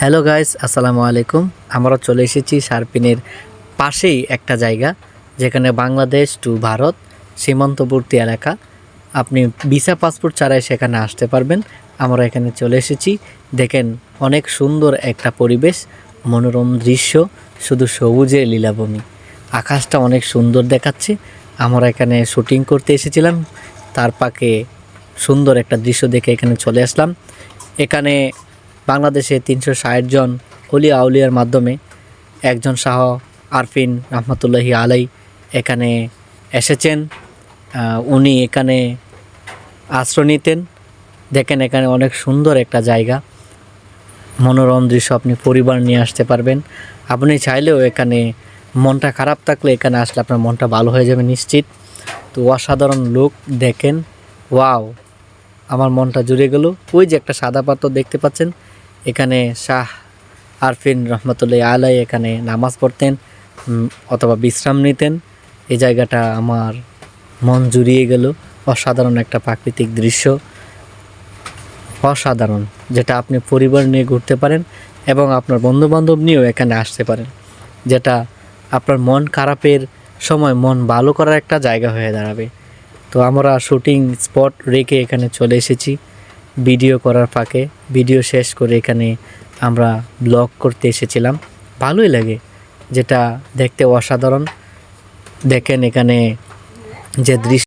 Hello guys, আসসালামু আলাইকুম। আমরা চলে এসেছি শারপিনের পাশেই একটা জায়গা, যেখানে বাংলাদেশ টু ভারত সীমান্তবর্তী এলাকা। আপনি ভিসা পাসপোর্ট ছাড়াই সেখানে আসতে পারবেন। আমরা এখানে চলে এসেছি। দেখেন, অনেক সুন্দর একটা পরিবেশ, মনোরম দৃশ্য, শুধু সবুজে লীলাভূমি। আকাশটা অনেক সুন্দর দেখাচ্ছে। আমরা এখানে শুটিং করতে এসেছিলাম, তার পাকে সুন্দর একটা দৃশ্য দেখে এখানে চলে আসলাম। এখানে বাংলাদেশে 360 জন অলিয়া আউলিয়ার মাধ্যমে একজন শাহ আরফিন রহমতুল্লাহি আলাই এখানে এসেছেন। উনি এখানে আশ্রয় নিতেন। দেখেন, এখানে অনেক সুন্দর একটা জায়গা, মনোরম দৃশ্য। আপনি পরিবার নিয়ে আসতে পারবেন। আপনি চাইলেও এখানে মনটা খারাপ থাকলে এখানে আসলে আপনার মনটা ভালো হয়ে যাবে নিশ্চিত। তো অসাধারণ লোক, দেখেন, ওয়াও, আমার মনটা জুড়ে গেল। ওই যে একটা সাদা পাথর দেখতে পাচ্ছেন, এখানে শাহ আরফিন রহমতুল্লাহ আলাই এখানে নামাজ পড়তেন অথবা বিশ্রাম নিতেন। এই জায়গাটা আমার মন জুড়িয়ে গেল। অসাধারণ একটা প্রাকৃতিক দৃশ্য, অসাধারণ, যেটা আপনি পরিবার নিয়ে ঘুরতে পারেন এবং আপনার বন্ধুবান্ধব নিয়েও এখানে আসতে পারেন, যেটা আপনার মন খারাপের সময় মন ভালো করার একটা জায়গা হয়ে দাঁড়াবে। তো আমরা শুটিং স্পট রেখে এখানে চলে এসেছি ভিডিও করার ফাঁকে। ভিডিও শেষ করে এখানে আমরা ব্লগ করতে এসেছিলাম। ভালোই লাগে, যেটা দেখতে অসাধারণ। দেখেন এখানে যে দৃশ্য